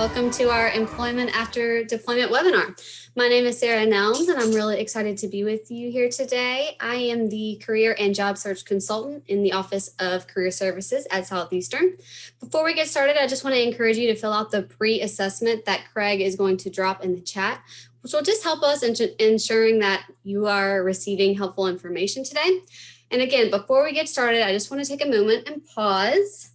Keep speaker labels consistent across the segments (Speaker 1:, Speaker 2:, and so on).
Speaker 1: Welcome to our Employment After Deployment webinar. My name is Sarah Nelms, and I'm really excited to be with you here today. I am the Career and Job Search Consultant in the Office of Career Services at Southeastern. Before we get started, I just want to encourage you to fill out the pre-assessment that Craig is going to drop in the chat, which will just help us in ensuring that you are receiving helpful information today. And again, before we get started, I just want to take a moment and pause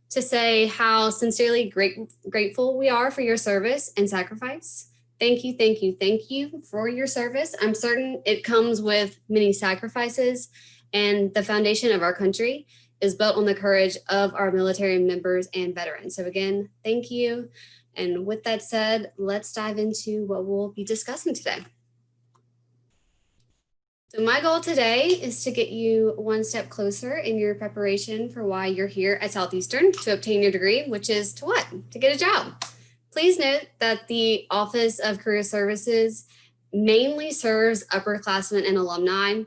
Speaker 1: to say how sincerely grateful we are for your service and sacrifice. Thank you, thank you, thank you for your service. I'm certain it comes with many sacrifices, and the foundation of our country is built on the courage of our military members and veterans. So again, thank you. And with that said, let's dive into what we'll be discussing today. So my goal today is to get you one step closer in your preparation for why you're here at Southeastern to obtain your degree, which is to what? To get a job. Please note that the Office of Career Services mainly serves upperclassmen and alumni.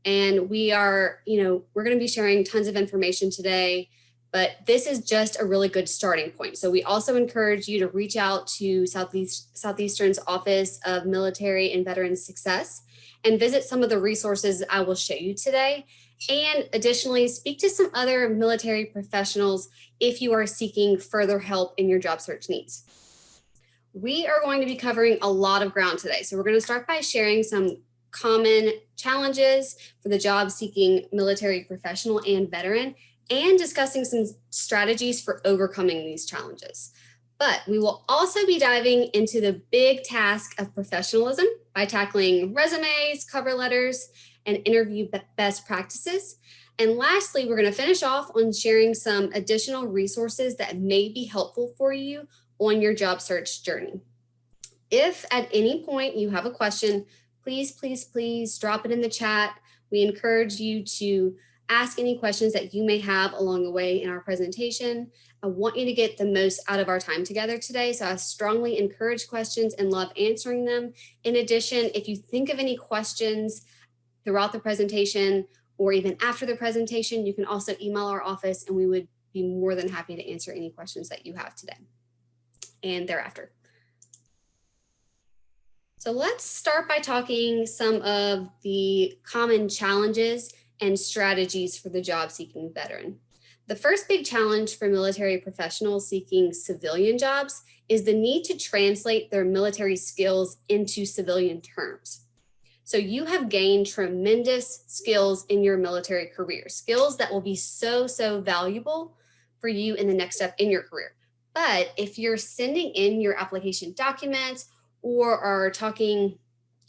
Speaker 1: And we're going to be sharing tons of information today, but this is just a really good starting point. So we also encourage you to reach out to Southeastern's Office of Military and Veterans Success and visit some of the resources I will show you today. And additionally, speak to some other military professionals if you are seeking further help in your job search needs. We are going to be covering a lot of ground today. So we're going to start by sharing some common challenges for the job seeking military professional and veteran, and discussing some strategies for overcoming these challenges. But we will also be diving into the big task of professionalism by tackling resumes, cover letters, and interview best practices. And lastly, we're going to finish off on sharing some additional resources that may be helpful for you on your job search journey. If at any point you have a question, please drop it in the chat. We encourage you to ask any questions that you may have along the way in our presentation. I want you to get the most out of our time together today, so I strongly encourage questions and love answering them. In addition, if you think of any questions throughout the presentation or even after the presentation, you can also email our office and we would be more than happy to answer any questions that you have today and thereafter. So let's start by talking some of the common challenges and strategies for the job-seeking veteran. The first big challenge for military professionals seeking civilian jobs is the need to translate their military skills into civilian terms. So you have gained tremendous skills in your military career, skills that will be so valuable for you in the next step in your career. But if you're sending in your application documents or are talking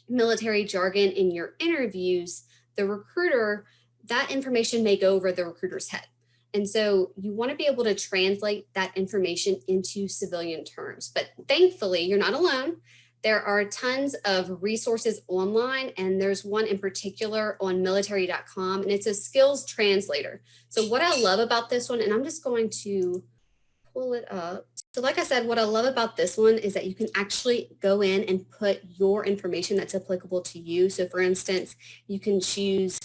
Speaker 1: military jargon in your interviews, the recruiter, that information may go over the recruiter's head. And so you want to be able to translate that information into civilian terms. But thankfully, you're not alone. There are tons of resources online, and there's one in particular on military.com, and it's a skills translator. So what I love about this one, and I'm just going to pull it up. So like I said, what I love about this one is that you can actually go in and put your information that's applicable to you. So for instance, you can choose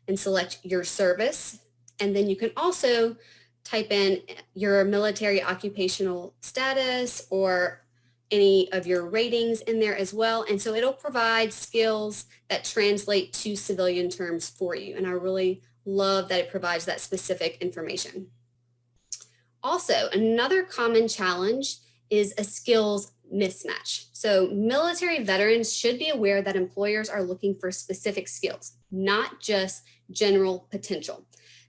Speaker 1: and select your service. And then you can also type in your military occupational status or any of your ratings in there as well. And so it'll provide skills that translate to civilian terms for you. And I really love that it provides that specific information. Also, another common challenge is a skills mismatch. So military veterans should be aware that employers are looking for specific skills, not just general potential.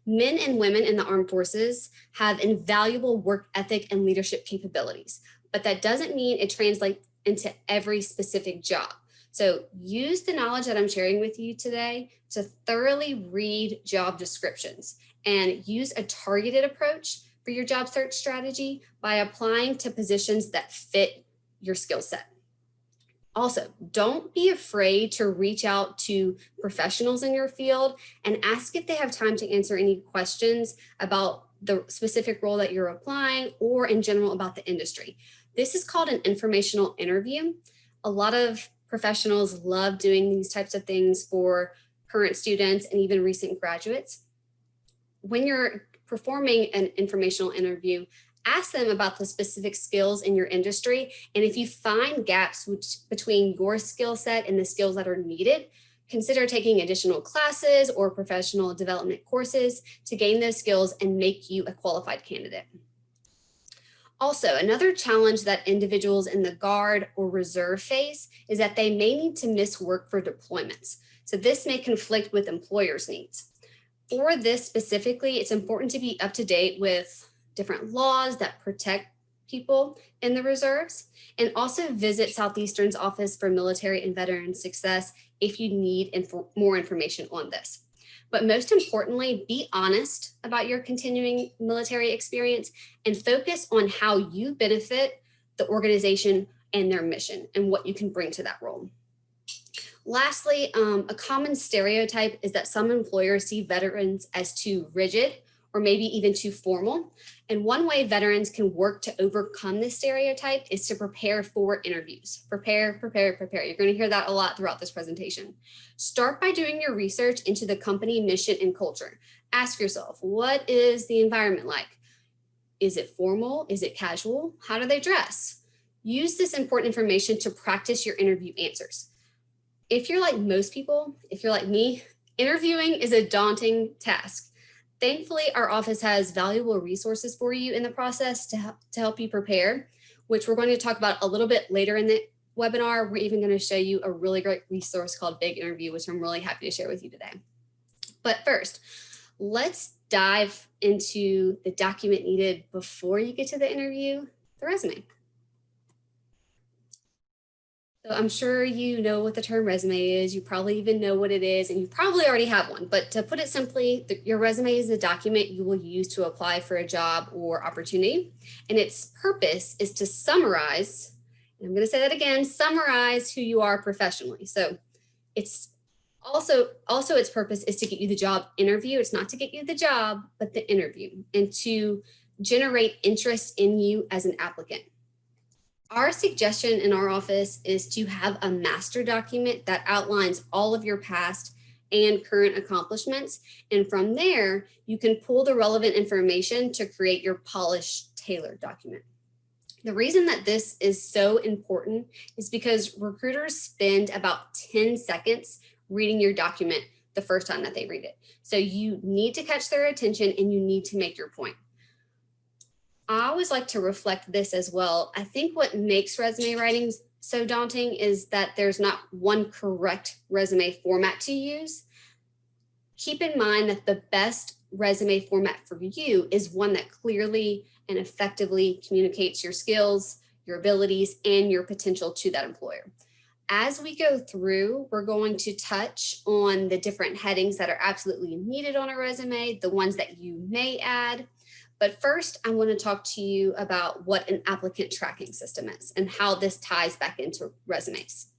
Speaker 1: Men and women in the armed forces have invaluable work ethic and leadership capabilities, but that doesn't mean it translates into every specific job. So use the knowledge that I'm sharing with you today to thoroughly read job descriptions and use a targeted approach for your job search strategy by applying to positions that fit your skill set. Also, don't be afraid to reach out to professionals in your field and ask if they have time to answer any questions about the specific role that you're applying or in general about the industry. This is called an informational interview. A lot of professionals love doing these types of things for current students and even recent graduates. When you're performing an informational interview, Ask them about the specific skills in your industry. And if you find gaps between your skill set and the skills that are needed, consider taking additional classes or professional development courses to gain those skills and make you a qualified candidate. Also, another challenge that individuals in the Guard or Reserve face is that they may need to miss work for deployments. So this may conflict with employers' needs. For this specifically, it's important to be up to date with different laws that protect people in the reserves, and also visit Southeastern's Office for Military and Veteran Success if you need more information on this. But most importantly, be honest about your continuing military experience and focus on how you benefit the organization and their mission and what you can bring to that role. Lastly, a common stereotype is that some employers see veterans as too rigid or maybe even too formal. And one way veterans can work to overcome this stereotype is to prepare for interviews. Prepare, prepare, prepare. You're going to hear that a lot throughout this presentation. Start by doing your research into the company mission and culture. Ask yourself, what is the environment like? Is it formal? Is it casual? How do they dress? Use this important information to practice your interview answers. If you're like most people, if you're like me, interviewing is a daunting task. Thankfully, our office has valuable resources for you in the process to help you prepare, which we're going to talk about a little bit later in the webinar. We're even going to show you a really great resource called Big Interview, which I'm really happy to share with you today. But first, let's dive into the document needed before you get to the interview, the resume. So I'm sure you know what the term resume is. You probably even know what it is, and you probably already have one. But to put it simply, your resume is the document you will use to apply for a job or opportunity. And its purpose is to summarize, and I'm going to say that again, summarize who you are professionally. So it's also its purpose is to get you the job interview. It's not to get you the job, but the interview, and to generate interest in you as an applicant. Our suggestion in our office is to have a master document that outlines all of your past and current accomplishments. And from there, you can pull the relevant information to create your polished, tailored document. The reason that this is so important is because recruiters spend about 10 seconds reading your document the first time that they read it. So you need to catch their attention and you need to make your point. I always like to reflect this as well. I think what makes resume writing so daunting is that there's not one correct resume format to use. Keep in mind that the best resume format for you is one that clearly and effectively communicates your skills, your abilities, and your potential to that employer. As we go through, we're going to touch on the different headings that are absolutely needed on a resume, the ones that you may add. But first, I want to talk to you about what an applicant tracking system is and how this ties back into resumes.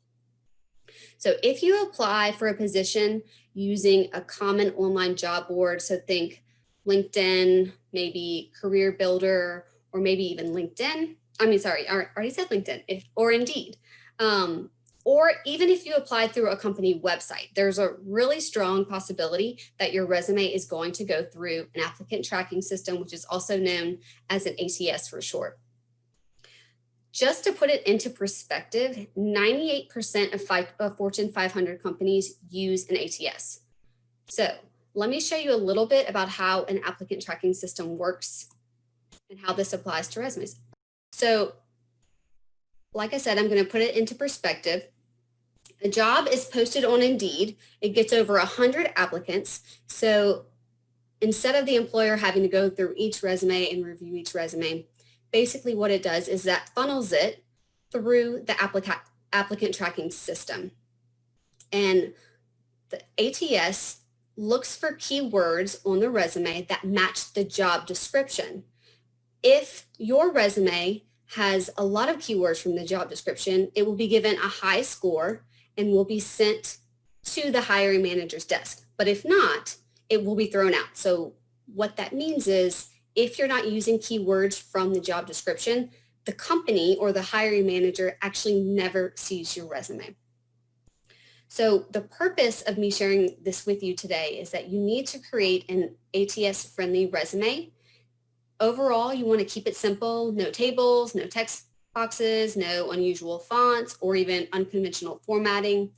Speaker 1: So if you apply for a position using a common online job board, so think LinkedIn, maybe Career Builder, or maybe even LinkedIn. I already said LinkedIn, or Indeed. Or even if you apply through a company website, there's a really strong possibility that your resume is going to go through an applicant tracking system, which is also known as an ATS for short. Just to put it into perspective, 98% of Fortune 500 companies use an ATS. So let me show you a little bit about how an applicant tracking system works and how this applies to resumes. So like I said, I'm going to put it into perspective. A job is posted on Indeed. It gets over 100 applicants. So instead of the employer having to go through each resume and review each resume, basically what it does is that funnels it through the applicant tracking system. And the ATS looks for keywords on the resume that match the job description. If your resume has a lot of keywords from the job description, it will be given a high score and will be sent to the hiring manager's desk. But if not, it will be thrown out. So what that means is if you're not using keywords from the job description, the company or the hiring manager actually never sees your resume. So the purpose of me sharing this with you today is that you need to create an ATS-friendly resume Overall, you want to keep it simple, no tables, no text boxes, no unusual fonts, or even unconventional formatting.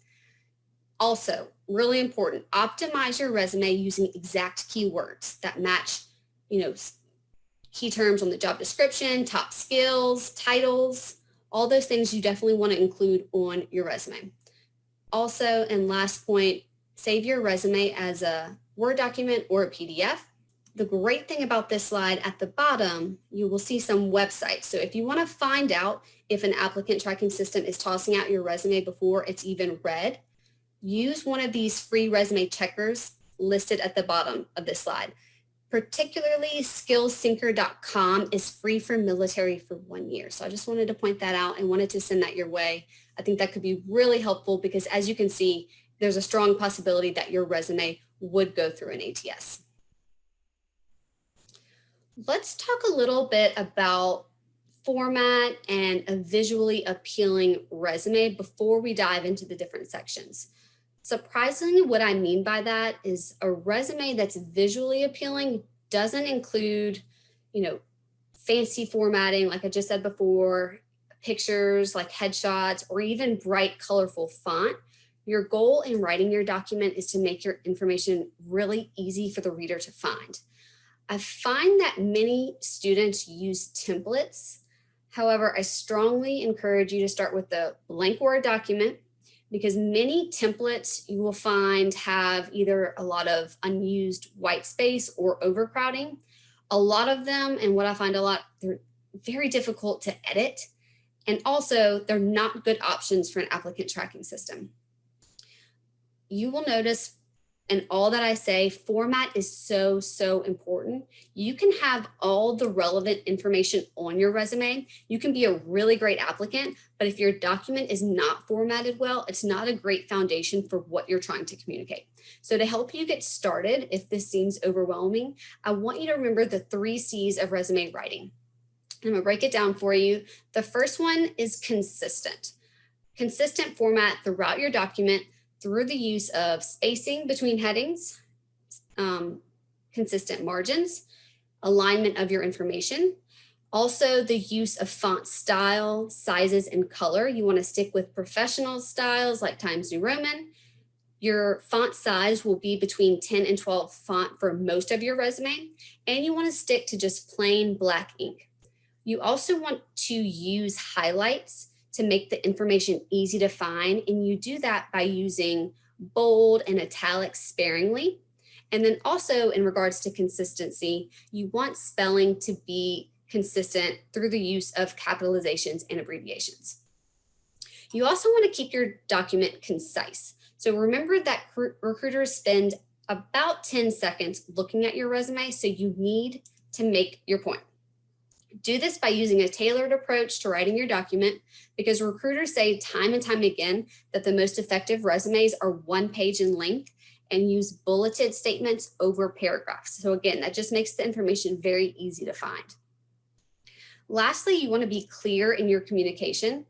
Speaker 1: Also, really important, optimize your resume using exact keywords that match, key terms on the job description, top skills, titles, all those things you definitely want to include on your resume. Also, and last point, save your resume as a Word document or a PDF. The great thing about this slide, at the bottom, you will see some websites. So if you want to find out if an applicant tracking system is tossing out your resume before it's even read, use one of these free resume checkers listed at the bottom of this slide. Particularly skillsyncer.com is free for military for 1 year. So I just wanted to point that out and wanted to send that your way. I think that could be really helpful because, as you can see, there's a strong possibility that your resume would go through an ATS. Let's talk a little bit about format and a visually appealing resume before we dive into the different sections. Surprisingly, what I mean by that is a resume that's visually appealing doesn't include, fancy formatting, like I just said before, pictures like headshots, or even bright, colorful font. Your goal in writing your document is to make your information really easy for the reader to find. I find that many students use templates. However, I strongly encourage you to start with the blank Word document, because many templates you will find have either a lot of unused white space or overcrowding. A lot of them, and what I find a lot, they're very difficult to edit. And also, they're not good options for an applicant tracking system. You will notice in all that I say, format is so, so important. You can have all the relevant information on your resume. You can be a really great applicant, but if your document is not formatted well, it's not a great foundation for what you're trying to communicate. So to help you get started, if this seems overwhelming, I want you to remember the 3 C's of resume writing. I'm gonna break it down for you. The first one is consistent. Consistent format throughout your document through the use of spacing between headings, consistent margins, alignment of your information. Also, the use of font style, sizes, and color. You want to stick with professional styles like Times New Roman. Your font size will be between 10 and 12 font for most of your resume, and you want to stick to just plain black ink. You also want to use highlights to make the information easy to find, and you do that by using bold and italics sparingly. And then also, in regards to consistency, you want spelling to be consistent through the use of capitalizations and abbreviations. You also want to keep your document concise. So remember that recruiters spend about 10 seconds looking at your resume, so you need to make your point. Do this by using a tailored approach to writing your document, because recruiters say time and time again that the most effective resumes are 1 page in length and use bulleted statements over paragraphs. So again, that just makes the information very easy to find. Lastly, you want to be clear in your communication.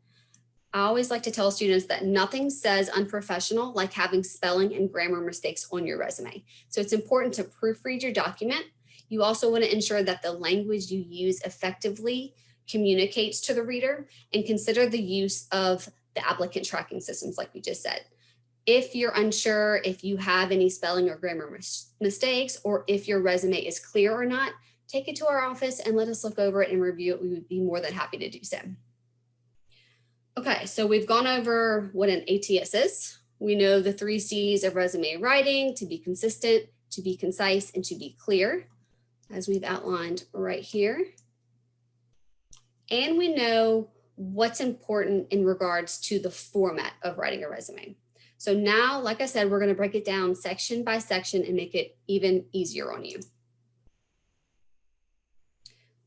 Speaker 1: I always like to tell students that nothing says unprofessional like having spelling and grammar mistakes on your resume. So it's important to proofread your document. You also want to ensure that the language you use effectively communicates to the reader, and consider the use of the applicant tracking systems like we just said. If you're unsure if you have any spelling or grammar mistakes, or if your resume is clear or not, take it to our office and let us look over it and review it. We would be more than happy to do so. Okay, so we've gone over what an ATS is. We know the 3 C's of resume writing: to be consistent, to be concise, and to be clear, as we've outlined right here. And we know what's important in regards to the format of writing a resume. So now, like I said, we're going to break it down section by section and make it even easier on you.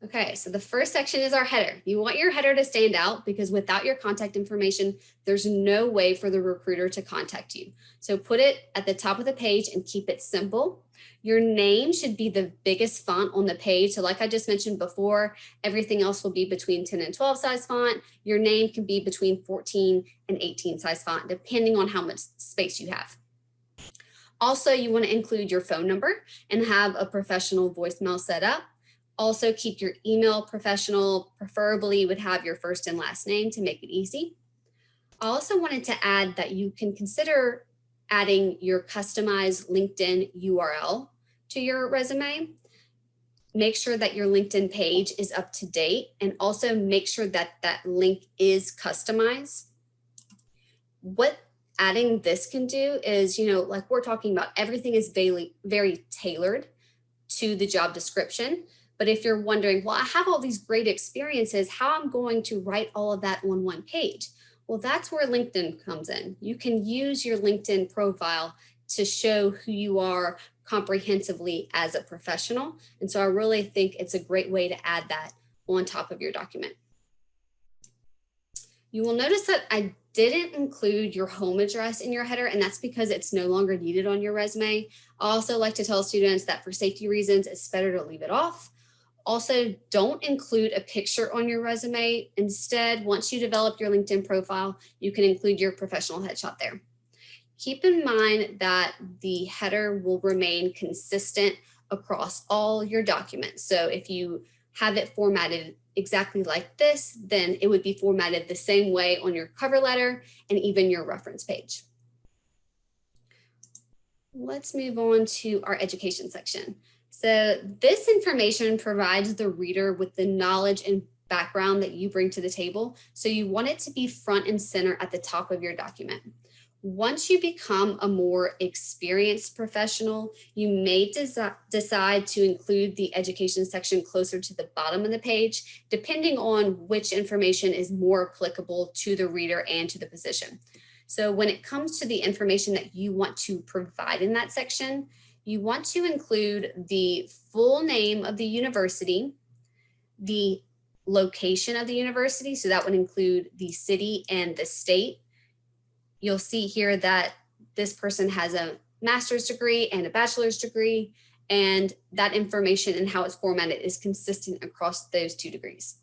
Speaker 1: Okay, so the first section is our header. You want your header to stand out, because without your contact information, there's no way for the recruiter to contact you. So put it at the top of the page and keep it simple. Your name should be the biggest font on the page. So like I just mentioned before, everything else will be between 10 and 12 size font. Your name can be between 14 and 18 size font, depending on how much space you have. Also, you want to include your phone number and have a professional voicemail set up. Also keep your email professional, preferably would have your first and last name to make it easy. I also wanted to add that you can consider adding your customized LinkedIn URL to your resume. Make sure that your LinkedIn page is up to date, and also make sure that that link is customized. What adding this can do is, like we're talking about, everything is very tailored to the job description. But if you're wondering, well, I have all these great experiences, how I'm going to write all of that on one page? Well, that's where LinkedIn comes in. You can use your LinkedIn profile to show who you are comprehensively as a professional. And so I really think it's a great way to add that on top of your document. You will notice that I didn't include your home address in your header, and that's because it's no longer needed on your resume. I also like to tell students that for safety reasons, it's better to leave it off. Also, don't include a picture on your resume. Instead, once you develop your LinkedIn profile, you can include your professional headshot there. Keep in mind that the header will remain consistent across all your documents. So if you have it formatted exactly like this, then it would be formatted the same way on your cover letter and even your reference page. Let's move on to our education section. So this information provides the reader with the knowledge and background that you bring to the table. So you want it to be front and center at the top of your document. Once you become a more experienced professional, you may decide to include the education section closer to the bottom of the page, depending on which information is more applicable to the reader and to the position. So when it comes to the information that you want to provide in that section, you want to include the full name of the university, the location of the university, so that would include the city and the state. You'll see here that this person has a master's degree and a bachelor's degree, and that information and how it's formatted is consistent across those 2 degrees.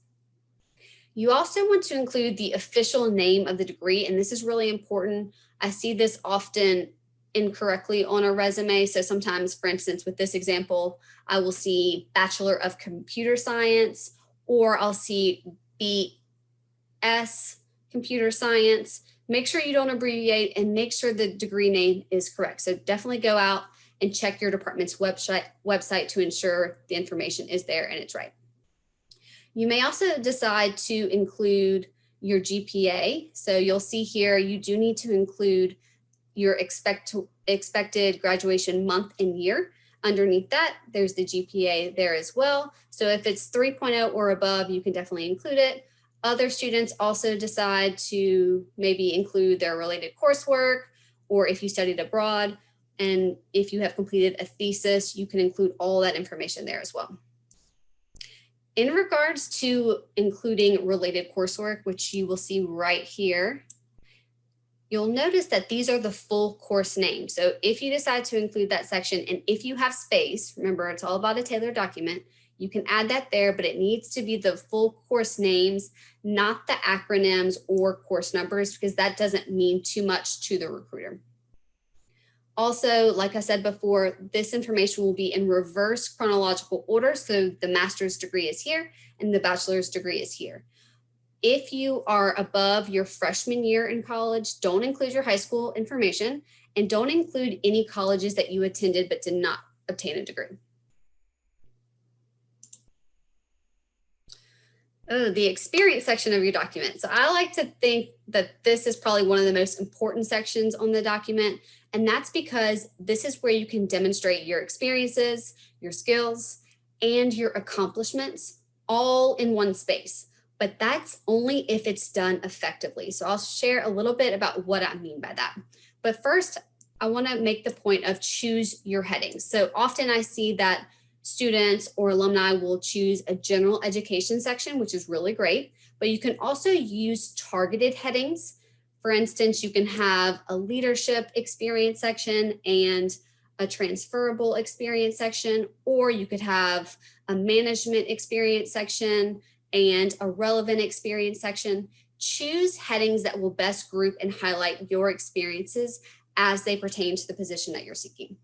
Speaker 1: You also want to include the official name of the degree, and this is really important. I see this often incorrectly on a resume. So sometimes, for instance, with this example, I will see Bachelor of Computer Science, or I'll see BS Computer Science. Make sure you don't abbreviate, and make sure the degree name is correct. So definitely go out and check your department's website to ensure the information is there and it's right. You may also decide to include your GPA. So you'll see here, you do need to include your expected graduation month and year. Underneath that, there's the GPA there as well. So if it's 3.0 or above, you can definitely include it. Other students also decide to maybe include their related coursework, or if you studied abroad, and if you have completed a thesis, you can include all that information there as well. In regards to including related coursework, which you will see right here, you'll notice that these are the full course names. So if you decide to include that section, and if you have space, remember it's all about a tailored document, you can add that there, but it needs to be the full course names, not the acronyms or course numbers, because that doesn't mean too much to the recruiter. Also, like I said before, this information will be in reverse chronological order. So the master's degree is here and the bachelor's degree is here. If you are above your freshman year in college, don't include your high school information, and don't include any colleges that you attended but did not obtain a degree. Oh, the experience section of your document. So I like to think that this is probably one of the most important sections on the document, and that's because this is where you can demonstrate your experiences, your skills, and your accomplishments all in one space. But that's only if it's done effectively. So I'll share a little bit about what I mean by that. But first, I want to make the point of choose your headings. So often I see that students or alumni will choose a general education section, which is really great, but you can also use targeted headings. For instance, you can have a leadership experience section and a transferable experience section, or you could have a management experience section and a relevant experience section. Choose headings that will best group and highlight your experiences as they pertain to the position that you're seeking.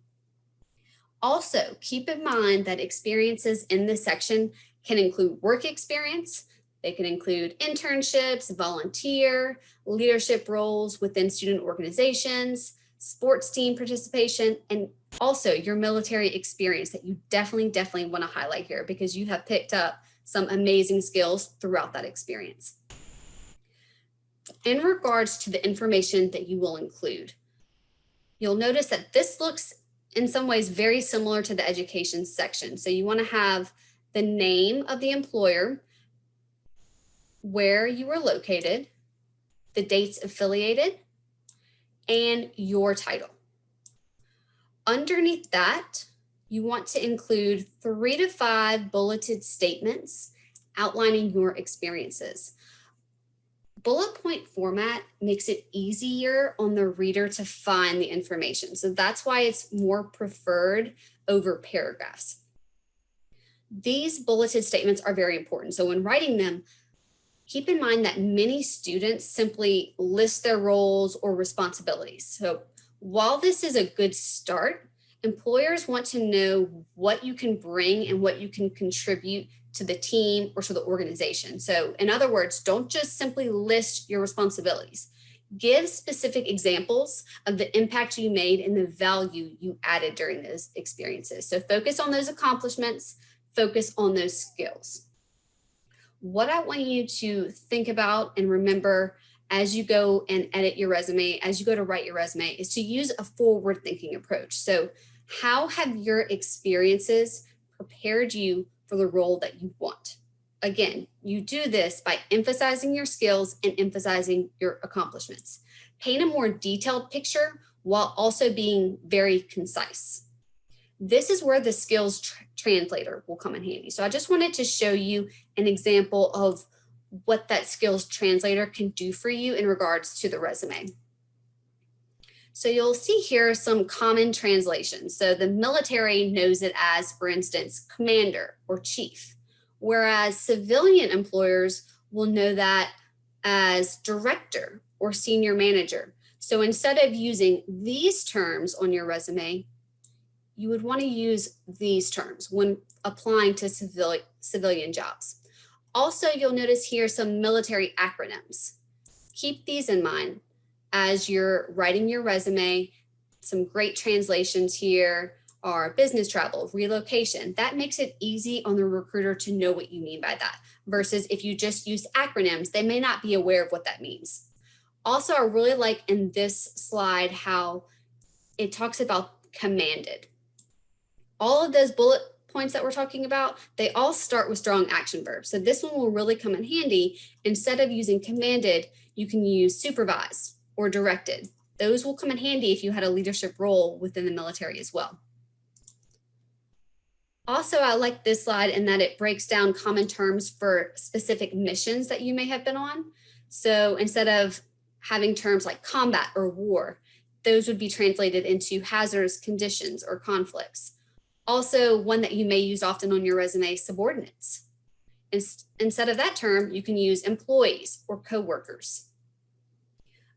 Speaker 1: Also, keep in mind that experiences in this section can include work experience. They can include internships, volunteer, leadership roles within student organizations, sports team participation, and also your military experience that you definitely want to highlight here because you have picked up some amazing skills throughout that experience. In regards to the information that you will include, you'll notice that this looks in some ways very similar to the education section. So you want to have the name of the employer, where you were located, the dates affiliated, and your title. Underneath that, you want to include 3 to 5 bulleted statements outlining your experiences. Bullet point format makes it easier on the reader to find the information. So that's why it's more preferred over paragraphs. These bulleted statements are very important. So when writing them, keep in mind that many students simply list their roles or responsibilities. So while this is a good start, employers want to know what you can bring and what you can contribute to the team or to the organization. So in other words, don't just simply list your responsibilities. Give specific examples of the impact you made and the value you added during those experiences. So focus on those accomplishments, focus on those skills. What I want you to think about and remember as you go and edit your resume, as you go to write your resume, is to use a forward-thinking approach. So how have your experiences prepared you for the role that you want? Again, you do this by emphasizing your skills and emphasizing your accomplishments. Paint a more detailed picture while also being very concise. This is where the skills translator will come in handy. So I just wanted to show you an example of what that skills translator can do for you in regards to the resume. So you'll see here some common translations. So the military knows it as, for instance, commander or chief, whereas civilian employers will know that as director or senior manager. So instead of using these terms on your resume, you would want to use these terms when applying to civilian jobs. Also, you'll notice here some military acronyms. Keep these in mind as you're writing your resume. Some great translations here are business travel, relocation. That makes it easy on the recruiter to know what you mean by that, versus if you just use acronyms, they may not be aware of what that means. Also, I really like in this slide how it talks about commanded. All of those bullet points that we're talking about, they all start with strong action verbs. So this one will really come in handy. Instead of using commanded, you can use supervised or directed. Those will come in handy if you had a leadership role within the military as well. Also, I like this slide in that it breaks down common terms for specific missions that you may have been on. So instead of having terms like combat or war, those would be translated into hazardous conditions or conflicts. Also, one that you may use often on your resume, subordinates. Instead of that term, you can use employees or coworkers.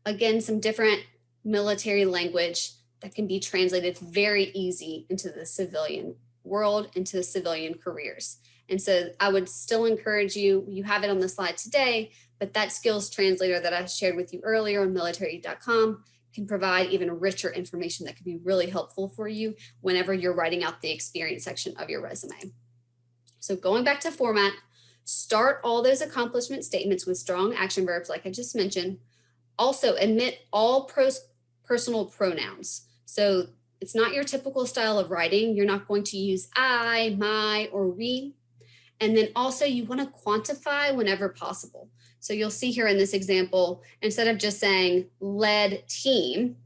Speaker 1: Again, some different military language that can be translated very easy into the civilian world, into the civilian careers. And so I would still encourage you, you have it on the slide today, but that skills translator that I shared with you earlier on military.com can provide even richer information that could be really helpful for you whenever you're writing out the experience section of your resume. So going back to format, start all those accomplishment statements with strong action verbs like I just mentioned. Also omit all personal pronouns. So it's not your typical style of writing. You're not going to use I, my, or we. And then also you want to quantify whenever possible. So you'll see here in this example, instead of just saying led team,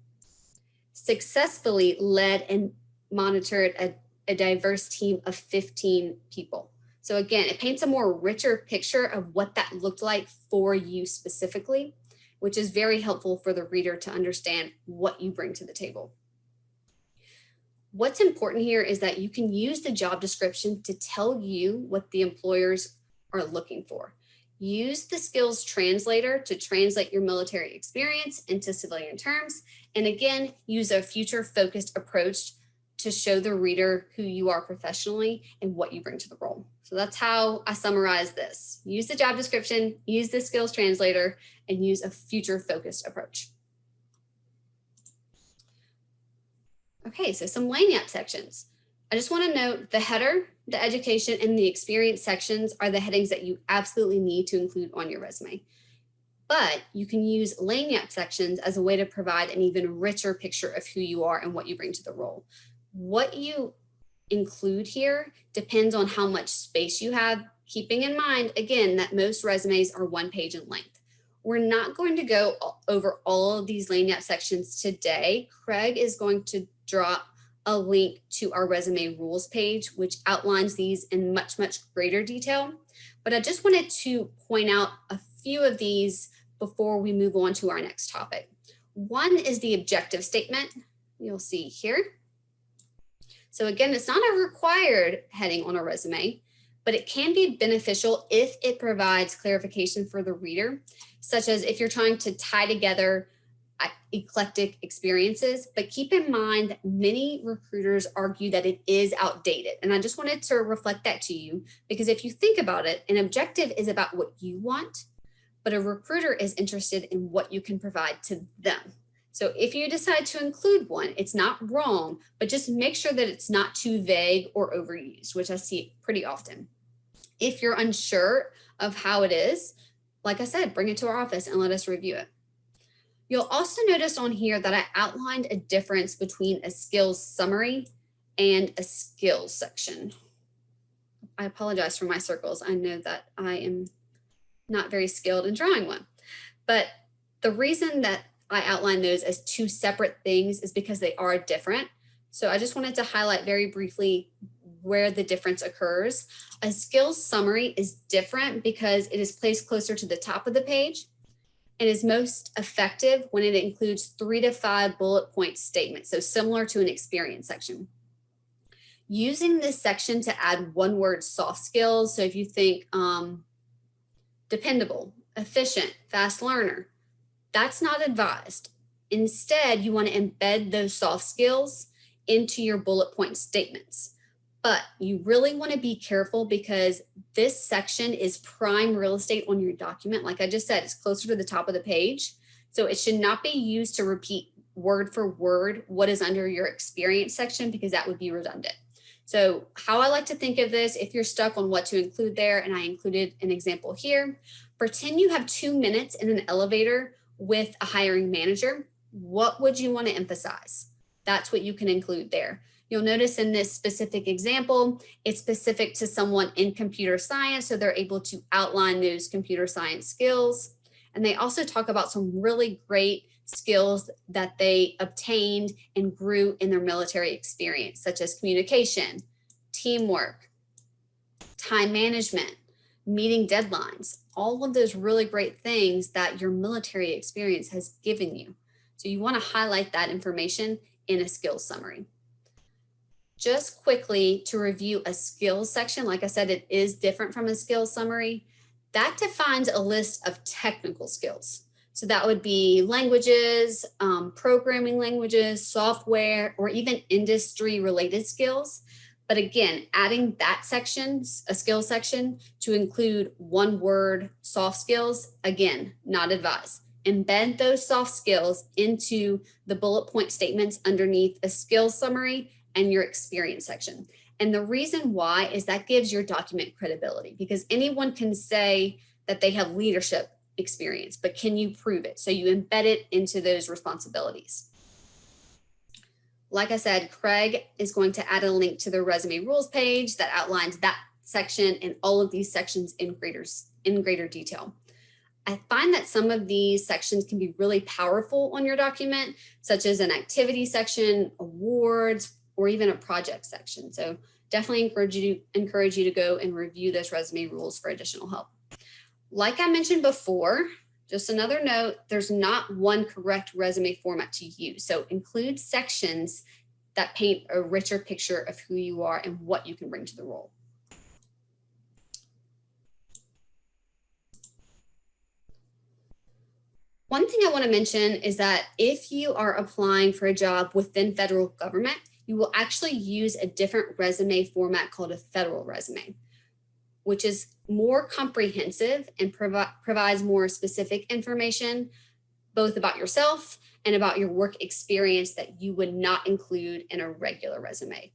Speaker 1: successfully led and monitored a diverse team of 15 people. So again, it paints a more richer picture of what that looked like for you specifically, which is very helpful for the reader to understand what you bring to the table. What's important here is that you can use the job description to tell you what the employers are looking for. Use the skills translator to translate your military experience into civilian terms. And again, use a future focused approach to show the reader who you are professionally and what you bring to the role. So that's how I summarize this. Use the job description, use the skills translator, and use a future-focused approach. Okay, so some Lagniappe sections. I just want to note the header, the education, and the experience sections are the headings that you absolutely need to include on your resume. But you can use Lagniappe sections as a way to provide an even richer picture of who you are and what you bring to the role. What you include here depends on how much space you have, keeping in mind, again, that most resumes are 1 page in length. We're not going to go over all of these Lagniappe sections today. Craig is going to drop a link to our resume rules page, which outlines these in much, much greater detail. But I just wanted to point out a few of these before we move on to our next topic. One is the objective statement. You'll see here. So again, it's not a required heading on a resume, but it can be beneficial if it provides clarification for the reader, such as if you're trying to tie together eclectic experiences. But keep in mind that many recruiters argue that it is outdated. And I just wanted to reflect that to you, because if you think about it, an objective is about what you want, but a recruiter is interested in what you can provide to them. So if you decide to include one, it's not wrong, but just make sure that it's not too vague or overused, which I see pretty often. If you're unsure of how it is, like I said, bring it to our office and let us review it. You'll also notice on here that I outlined a difference between a skills summary and a skills section. I apologize for my circles. I know that I am not very skilled in drawing one, but the reason that I outline those as two separate things is because they are different. So I just wanted to highlight very briefly where the difference occurs. A skills summary is different because it is placed closer to the top of the page and is most effective when it includes 3 to 5 bullet point statements, so similar to an experience section. Using this section to add one-word soft skills, so if you think dependable, efficient, fast learner, that's not advised. Instead, you want to embed those soft skills into your bullet point statements. But you really want to be careful because this section is prime real estate on your document. Like I just said, it's closer to the top of the page. So it should not be used to repeat word for word what is under your experience section, because that would be redundant. So how I like to think of this, if you're stuck on what to include there, and I included an example here, pretend you have 2 minutes in an elevator with a hiring manager. What would you want to emphasize? That's what you can include there. You'll notice in this specific example, it's specific to someone in computer science, so they're able to outline those computer science skills. And they also talk about some really great skills that they obtained and grew in their military experience, such as communication, teamwork, time management, meeting deadlines, all of those really great things that your military experience has given you. So you want to highlight that information in a skills summary. Just quickly to review a skills section, like I said, it is different from a skills summary. That defines a list of technical skills. So that would be languages, programming languages, software, or even industry related skills. But again, adding that section, a skills section, to include one word soft skills, again, not advised. Embed those soft skills into the bullet point statements underneath a skills summary and your experience section. And the reason why is that gives your document credibility, because anyone can say that they have leadership experience, but can you prove it? So you embed it into those responsibilities. Like I said, Craig is going to add a link to the resume rules page that outlines that section and all of these sections in greater detail. I find that some of these sections can be really powerful on your document, such as an activity section, awards, or even a project section. So definitely encourage you to go and review those resume rules for additional help. Like I mentioned before, just another note, there's not one correct resume format to use. So include sections that paint a richer picture of who you are and what you can bring to the role. One thing I want to mention is that if you are applying for a job within federal government, you will actually use a different resume format called a federal resume, which is more comprehensive and provides more specific information, both about yourself and about your work experience that you would not include in a regular resume.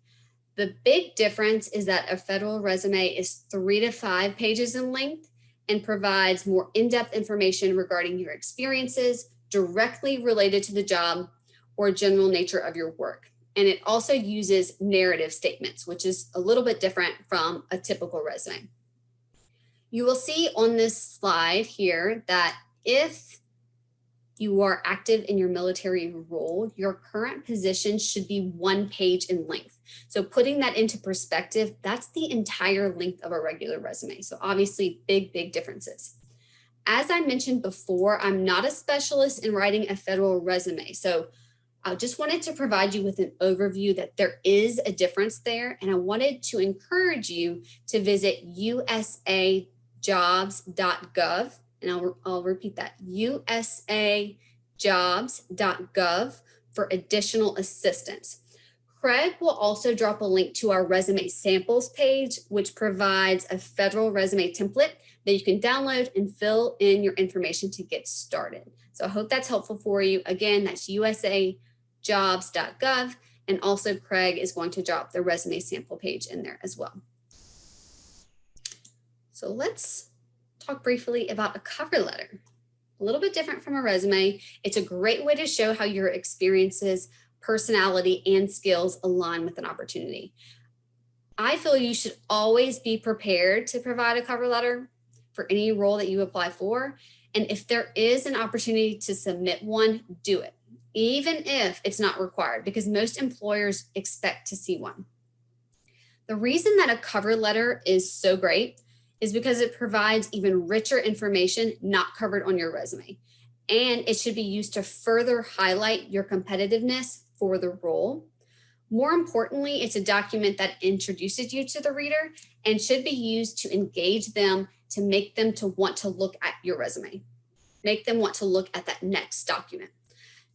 Speaker 1: The big difference is that a federal resume is 3 to 5 pages in length and provides more in-depth information regarding your experiences directly related to the job or general nature of your work. And it also uses narrative statements, which is a little bit different from a typical resume. You will see on this slide here that if you are active in your military role, your current position should be 1 page in length. So putting that into perspective, that's the entire length of a regular resume. So obviously big differences. As I mentioned before, I'm not a specialist in writing a federal resume. So I just wanted to provide you with an overview that there is a difference there. And I wanted to encourage you to visit usajobs.gov. And I'll repeat that, usajobs.gov for additional assistance. Craig will also drop a link to our resume samples page, which provides a federal resume template that you can download and fill in your information to get started. So I hope that's helpful for you. Again, that's usajobs.gov. And also Craig is going to drop the resume sample page in there as well. So let's talk briefly about a cover letter. A little bit different from a resume. It's a great way to show how your experiences, personality, and skills align with an opportunity. I feel you should always be prepared to provide a cover letter for any role that you apply for. And if there is an opportunity to submit one, do it, even if it's not required, because most employers expect to see one. The reason that a cover letter is so great is because it provides even richer information not covered on your resume. And it should be used to further highlight your competitiveness for the role. More importantly, it's a document that introduces you to the reader and should be used to engage them, to make them to want to look at your resume, make them want to look at that next document.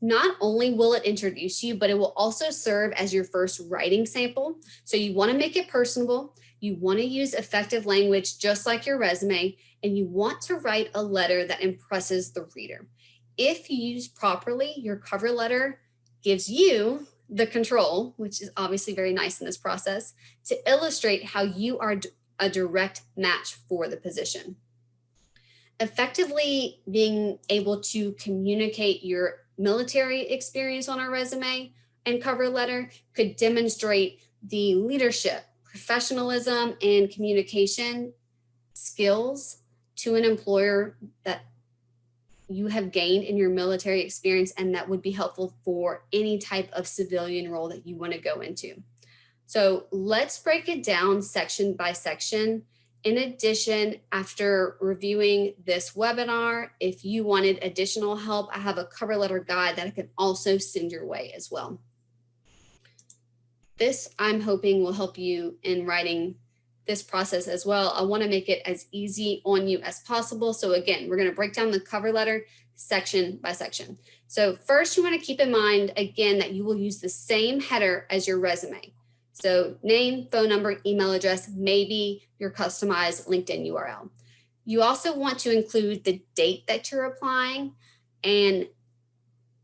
Speaker 1: Not only will it introduce you, but it will also serve as your first writing sample. So you want to make it personable. You want to use effective language just like your resume, and you want to write a letter that impresses the reader. If used properly, your cover letter gives you the control, which is obviously very nice in this process, to illustrate how you are a direct match for the position. Effectively being able to communicate your military experience on our resume and cover letter could demonstrate the leadership, professionalism, and communication skills to an employer that you have gained in your military experience, and that would be helpful for any type of civilian role that you want to go into. So let's break it down section by section. In addition, after reviewing this webinar, if you wanted additional help, I have a cover letter guide that I can also send your way as well. This, I'm hoping, will help you in writing this process as well. I want to make it as easy on you as possible. So again, we're going to break down the cover letter section by section. So first, you want to keep in mind, again, that you will use the same header as your resume. So name, phone number, email address, maybe your customized LinkedIn URL. You also want to include the date that you're applying and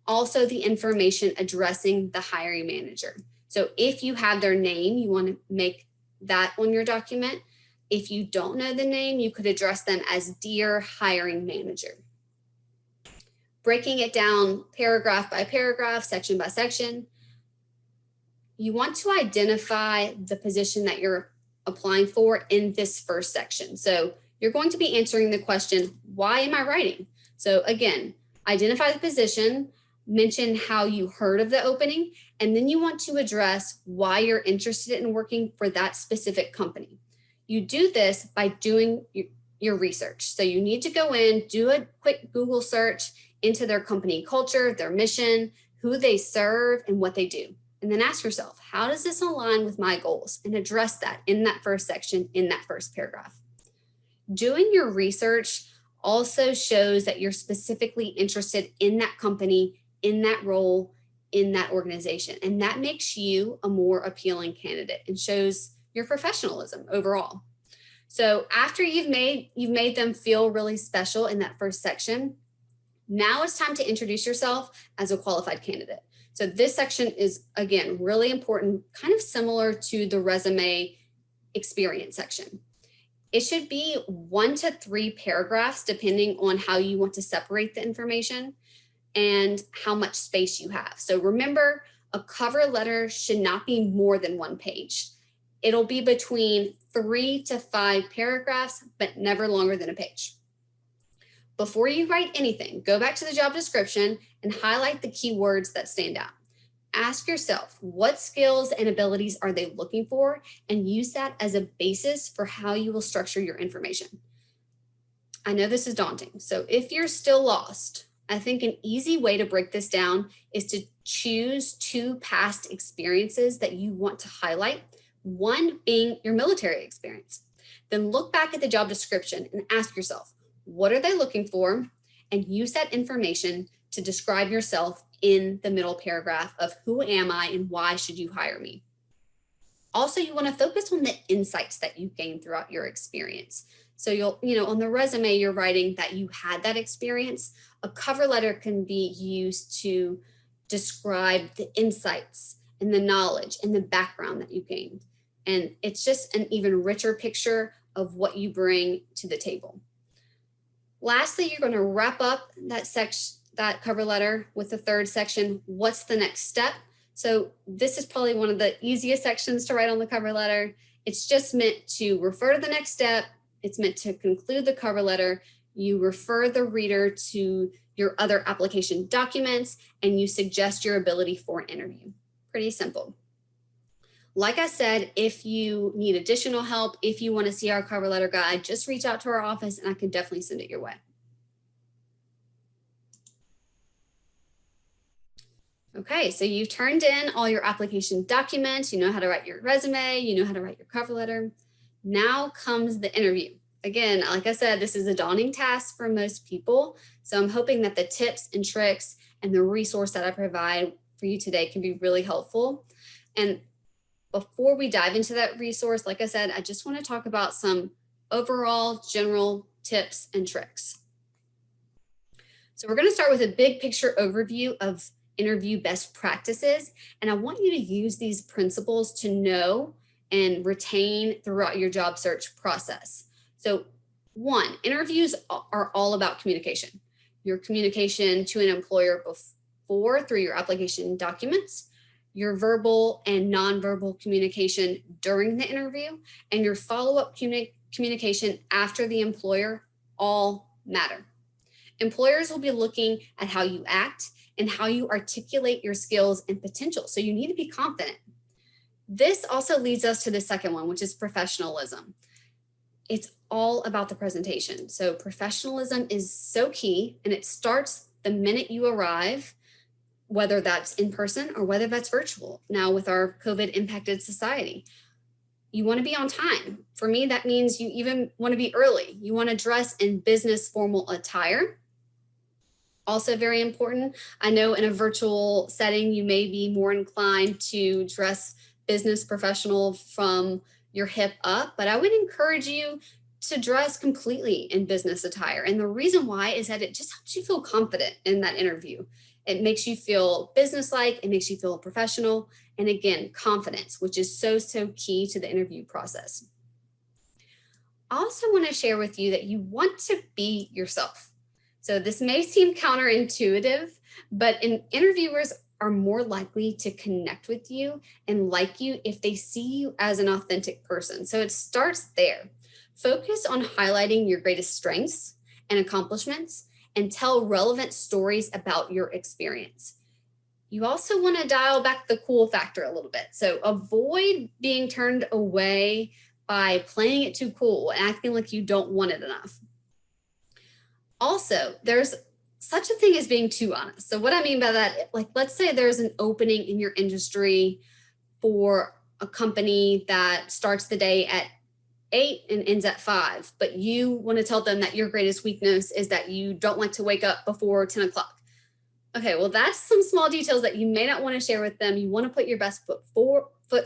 Speaker 1: also the information addressing the hiring manager. So if you have their name, you want to make that on your document. If you don't know the name, you could address them as Dear Hiring Manager. Breaking it down paragraph by paragraph, section by section, you want to identify the position that you're applying for in this first section. So you're going to be answering the question, why am I writing? So again, identify the position, mention how you heard of the opening, and then you want to address why you're interested in working for that specific company. You do this by doing your research. So you need to go in, do a quick Google search into their company culture, their mission, who they serve, and what they do. And then ask yourself, how does this align with my goals? And address that in that first section, in that first paragraph. Doing your research also shows that you're specifically interested in that company, in that role, in that organization. And that makes you a more appealing candidate and shows your professionalism overall. So after you've made them feel really special in that first section, now it's time to introduce yourself as a qualified candidate. So this section is, again, really important, kind of similar to the resume experience section. It should be 1 to 3 paragraphs, depending on how you want to separate the information and how much space you have. So remember, a cover letter should not be more than 1 page. It'll be between 3 to 5 paragraphs, but never longer than a page. Before you write anything, go back to the job description and highlight the keywords that stand out. Ask yourself, what skills and abilities are they looking for? And use that as a basis for how you will structure your information. I know this is daunting, so if you're still lost, I think an easy way to break this down is to choose 2 past experiences that you want to highlight, one being your military experience. Then look back at the job description and ask yourself, what are they looking for? And use that information to describe yourself in the middle paragraph of who am I and why should you hire me? Also, you want to focus on the insights that you gained throughout your experience. So on the resume, you're writing that you had that experience. A cover letter can be used to describe the insights and the knowledge and the background that you gained. And it's just an even richer picture of what you bring to the table. Lastly, you're going to wrap up that cover letter with the third section, what's the next step? So this is probably one of the easiest sections to write on the cover letter. It's just meant to refer to the next step. It's meant to conclude the cover letter. You refer the reader to your other application documents, and you suggest your ability for an interview. Pretty simple. Like I said, if you need additional help, if you want to see our cover letter guide, just reach out to our office and I can definitely send it your way. Okay, so you've turned in all your application documents, you know how to write your resume, you know how to write your cover letter. Now comes the interview. Again, like I said, this is a daunting task for most people. So I'm hoping that the tips and tricks and the resource that I provide for you today can be really helpful. And before we dive into that resource, like I said, I just want to talk about some overall general tips and tricks. So we're going to start with a big picture overview of interview best practices. And I want you to use these principles to know and retain throughout your job search process. So 1, interviews are all about communication. Your communication to an employer before through your application documents, your verbal and nonverbal communication during the interview, and your follow-up communication after the employer all matter. Employers will be looking at how you act and how you articulate your skills and potential. So you need to be confident. This also leads us to the second one, which is professionalism. It's all about the presentation. So professionalism is so key, and it starts the minute you arrive, whether that's in person or whether that's virtual. Now with our COVID impacted society, you want to be on time. For me, that means you even want to be early. You want to dress in business formal attire. Also very important. I know in a virtual setting, you may be more inclined to dress business professional from your hip up, but I would encourage you to dress completely in business attire. And the reason why is that it just helps you feel confident in that interview. It makes you feel businesslike, it makes you feel professional, and again, confidence, which is so key to the interview process. I also want to share with you that you want to be yourself. So this may seem counterintuitive, but interviewers are more likely to connect with you and like you if they see you as an authentic person. So it starts there. Focus on highlighting your greatest strengths and accomplishments and tell relevant stories about your experience. You also want to dial back the cool factor a little bit. So avoid being turned away by playing it too cool and acting like you don't want it enough. Also, there's such a thing as being too honest. So what I mean by that, like, let's say there's an opening in your industry for a company that starts the day at 8 and ends at 5, but you want to tell them that your greatest weakness is that you don't like to wake up before 10 o'clock. Okay, well, that's some small details that you may not want to share with them. You want to put your best foot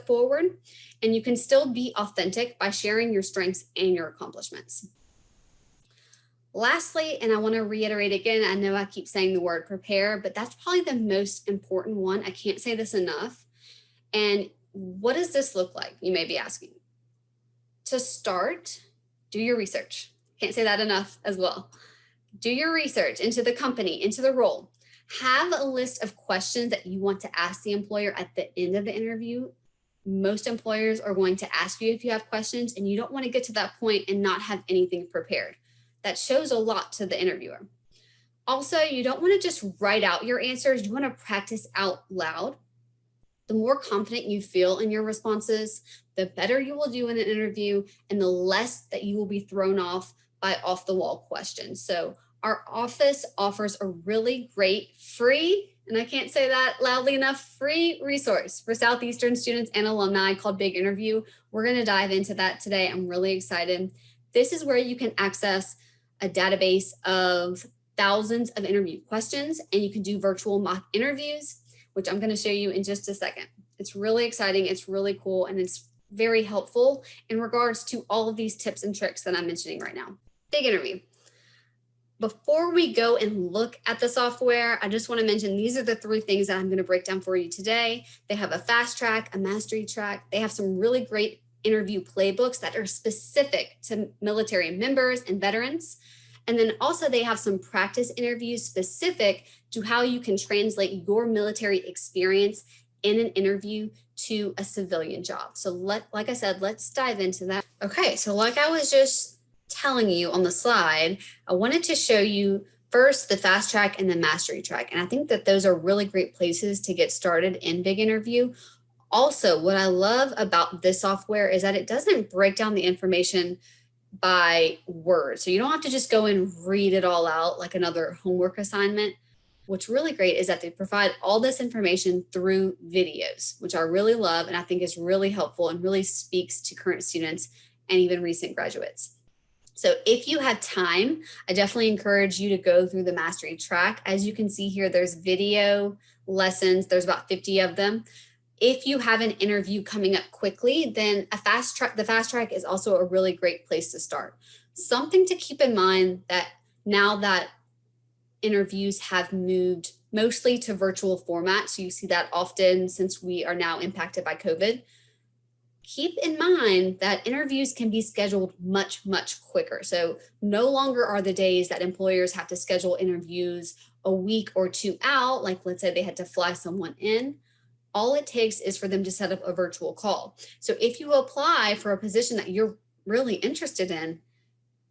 Speaker 1: forward, and you can still be authentic by sharing your strengths and your accomplishments. Lastly, and I want to reiterate again, I know I keep saying the word prepare, but that's probably the most important one. I can't say this enough. And what does this look like? You may be asking. To start, do your research. Can't say that enough as well. Do your research into the company, into the role. Have a list of questions that you want to ask the employer at the end of the interview. Most employers are going to ask you if you have questions, and you don't want to get to that point and not have anything prepared. That shows a lot to the interviewer. Also, you don't want to just write out your answers. You want to practice out loud. The more confident you feel in your responses, the better you will do in an interview, and the less that you will be thrown off by off-the-wall questions. So our office offers a really great free, and I can't say that loudly enough, free resource for Southeastern students and alumni called Big Interview. We're going to dive into that today. I'm really excited. This is where you can access a database of thousands of interview questions, and you can do virtual mock interviews, which I'm going to show you in just a second. It's really exciting. It's really cool. And it's very helpful in regards to all of these tips and tricks that I'm mentioning right now. Big Interview. Before we go and look at the software, I just want to mention these are the 3 things that I'm going to break down for you today. They have a fast track, a mastery track. They have some really great interview playbooks that are specific to military members and veterans. And then also they have some practice interviews specific to how you can translate your military experience in an interview to a civilian job. So like I said, let's dive into that. Okay, so like I was just telling you on the slide, I wanted to show you first the fast track and the mastery track. And I think that those are really great places to get started in Big Interview. Also, what I love about this software is that it doesn't break down the information by word. So you don't have to just go and read it all out like another homework assignment. What's really great is that they provide all this information through videos, which I really love and I think is really helpful and really speaks to current students and even recent graduates. So if you have time, I definitely encourage you to go through the mastery track. As you can see here, there's video lessons. There's about 50 of them. If you have an interview coming up quickly, then the fast track is also a really great place to start. Something to keep in mind that now that interviews have moved mostly to virtual format, so you see that often since we are now impacted by COVID, keep in mind that interviews can be scheduled much, much quicker. So no longer are the days that employers have to schedule interviews a week or 2 out, like let's say they had to fly someone in. All it takes is for them to set up a virtual call. So if you apply for a position that you're really interested in,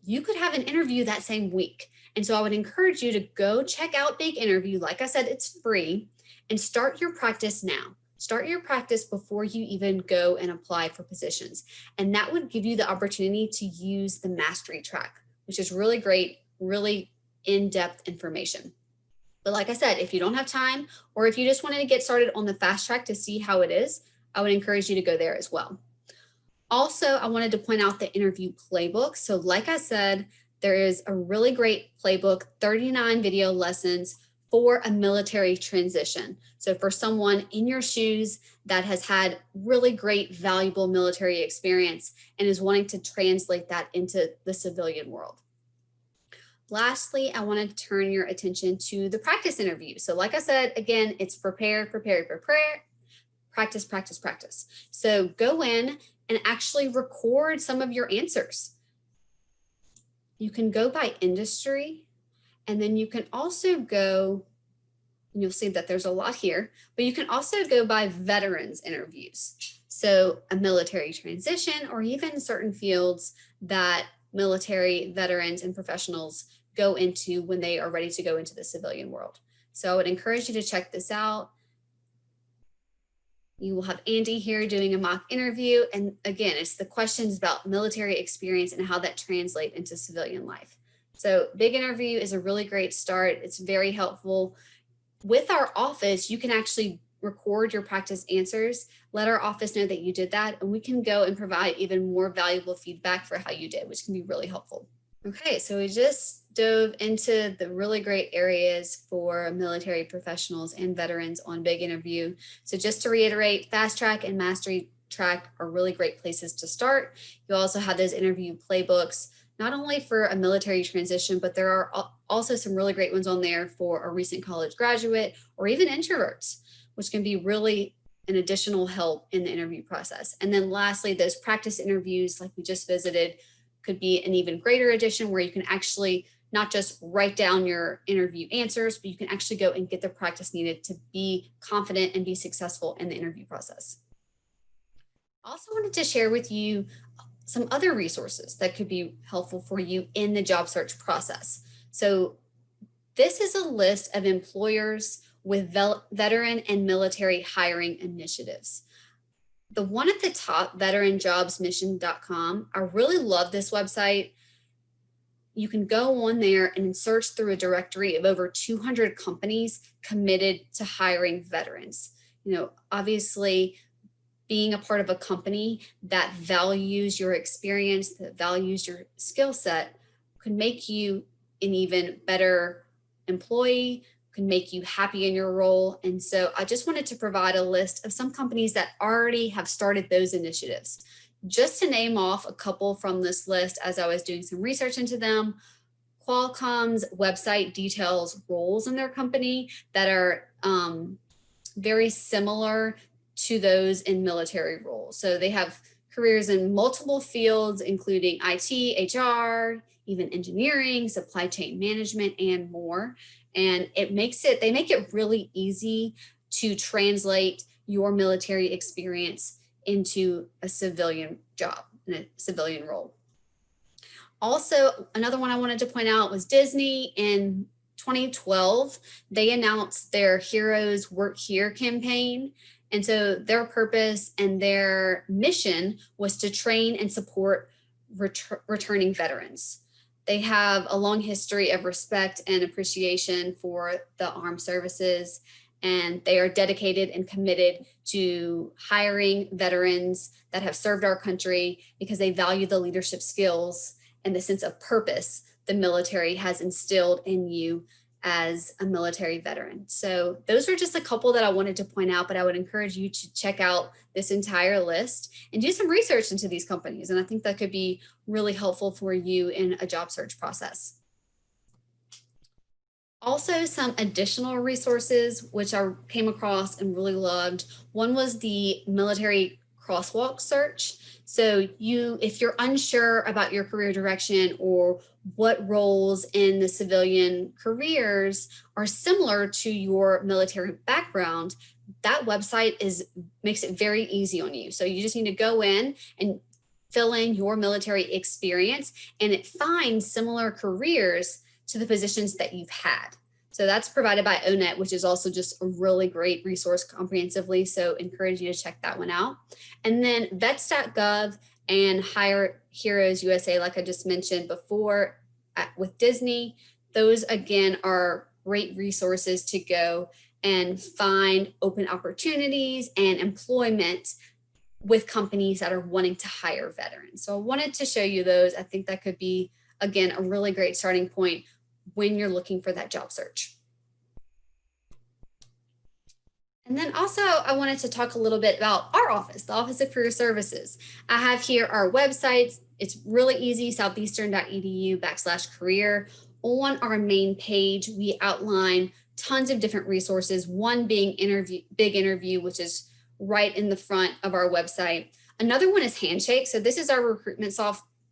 Speaker 1: you could have an interview that same week. And so I would encourage you to go check out Big Interview. Like I said, it's free, and start your practice now. Start your practice before you even go and apply for positions. And that would give you the opportunity to use the mastery track, which is really great, really in-depth information. But like I said, if you don't have time, or if you just wanted to get started on the fast track to see how it is, I would encourage you to go there as well. Also, I wanted to point out the interview playbook. So like I said, there is a really great playbook, 39 video lessons for a military transition. So for someone in your shoes that has had really great, valuable military experience and is wanting to translate that into the civilian world. Lastly, I want to turn your attention to the practice interview. So like I said, again, it's prepare, practice, practice, practice. So go in and actually record some of your answers. You can go by industry, and then you can also go, and you'll see that there's a lot here, but you can also go by veterans interviews. So a military transition, or even certain fields that military veterans and professionals go into when they are ready to go into the civilian world. So I would encourage you to check this out. You will have Andy here doing a mock interview. And again, it's the questions about military experience and how that translates into civilian life. So Big Interview is a really great start. It's very helpful. With our office, you can actually record your practice answers, let our office know that you did that, and we can go and provide even more valuable feedback for how you did, which can be really helpful. Okay, so we just dove into the really great areas for military professionals and veterans on Big Interview. So just to reiterate, Fast Track and Mastery Track are really great places to start. You also have those interview playbooks, not only for a military transition, but there are also some really great ones on there for a recent college graduate or even introverts, which can be really an additional help in the interview process. And then lastly, those practice interviews like we just visited could be an even greater addition, where you can actually not just write down your interview answers, but you can actually go and get the practice needed to be confident and be successful in the interview process. I also wanted to share with you some other resources that could be helpful for you in the job search process. So this is a list of employers with veteran and military hiring initiatives. The one at the top, veteranjobsmission.com, I really love this website. You can go on there and search through a directory of over 200 companies committed to hiring veterans. Obviously, being a part of a company that values your experience, that values your skill set, could make you an even better employee, can make you happy in your role. And so I just wanted to provide a list of some companies that already have started those initiatives. Just to name off a couple from this list, as I was doing some research into them, Qualcomm's website details roles in their company that are very similar to those in military roles. So they have careers in multiple fields, including IT, HR, even engineering, supply chain management, and more. And they make it really easy to translate your military experience into a civilian job, in a civilian role. Also, another one I wanted to point out was Disney. In 2012, they announced their Heroes Work Here campaign. And so their purpose and their mission was to train and support returning veterans. They have a long history of respect and appreciation for the armed services, and they are dedicated and committed to hiring veterans that have served our country because they value the leadership skills and the sense of purpose the military has instilled in you as a military veteran. So those are just a couple that I wanted to point out, but I would encourage you to check out this entire list and do some research into these companies. And I think that could be really helpful for you in a job search process. Also, some additional resources which I came across and really loved. One was the military crosswalk search. So if you're unsure about your career direction or what roles in the civilian careers are similar to your military background, that website makes it very easy on you. So you just need to go in and fill in your military experience, and it finds similar careers to the positions that you've had. So that's provided by ONET, which is also just a really great resource comprehensively. So encourage you to check that one out. And then vets.gov and Hire Heroes USA, like I just mentioned before with Disney, those again are great resources to go and find open opportunities and employment with companies that are wanting to hire veterans. So I wanted to show you those. I think that could be, again, a really great starting point when you're looking for that job search. And then also I wanted to talk a little bit about our office, the Office of Career Services. I have here our websites. It's really easy, southeastern.edu/career. On our main page, we outline tons of different resources, one being Big Interview, which is right in the front of our website. Another one is Handshake. So this is our recruitment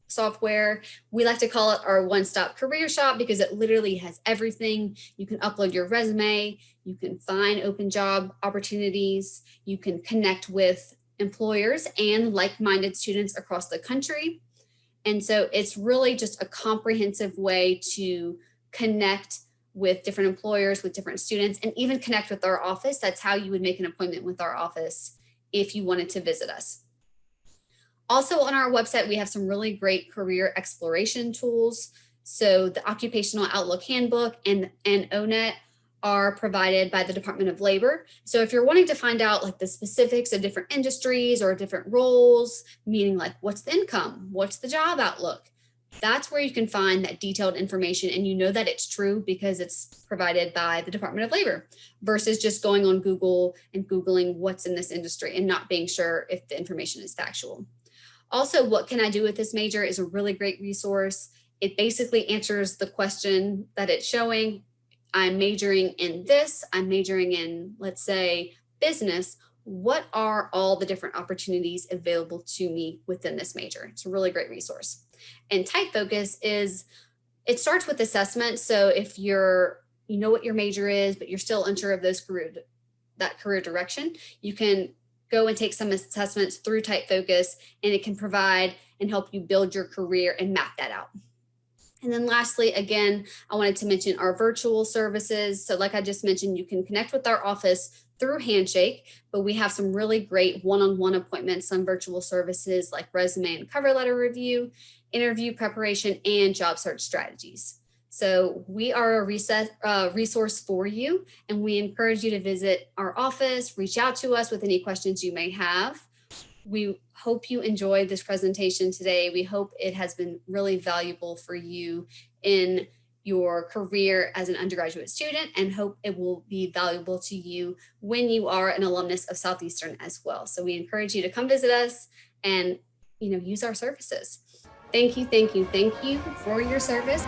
Speaker 1: software. We like to call it our one-stop career shop because it literally has everything. You can upload your resume, you can find open job opportunities, you can connect with employers and like-minded students across the country. And so it's really just a comprehensive way to connect with different employers, with different students, and even connect with our office. That's how you would make an appointment with our office if you wanted to visit us. Also on our website, we have some really great career exploration tools. So the Occupational Outlook Handbook and ONET are provided by the Department of Labor. So if you're wanting to find out like the specifics of different industries or different roles, meaning like what's the income, what's the job outlook, That's where you can find that detailed information, and you know that it's true because it's provided by the Department of Labor, versus just going on Google and Googling what's in this industry and not being sure if the information is factual. Also, What Can I Do with This Major is a really great resource. It basically answers the question that it's showing. I'm majoring in this, I'm majoring in, let's say, business. What are all the different opportunities available to me within this major? It's a really great resource. And Type Focus it starts with assessment. So if you know what your major is, but you're still unsure of that career direction, you can go and take some assessments through Type Focus, and it can provide and help you build your career and map that out. And then lastly, again, I wanted to mention our virtual services. So like I just mentioned, you can connect with our office through Handshake, but we have some really great one-on-one appointments on virtual services like resume and cover letter review, interview preparation, and job search strategies. So we are a resource for you, and we encourage you to visit our office, reach out to us with any questions you may have. We hope you enjoyed this presentation today. We hope it has been really valuable for you in your career as an undergraduate student, and hope it will be valuable to you when you are an alumnus of Southeastern as well. So we encourage you to come visit us and use our services. Thank you for your service.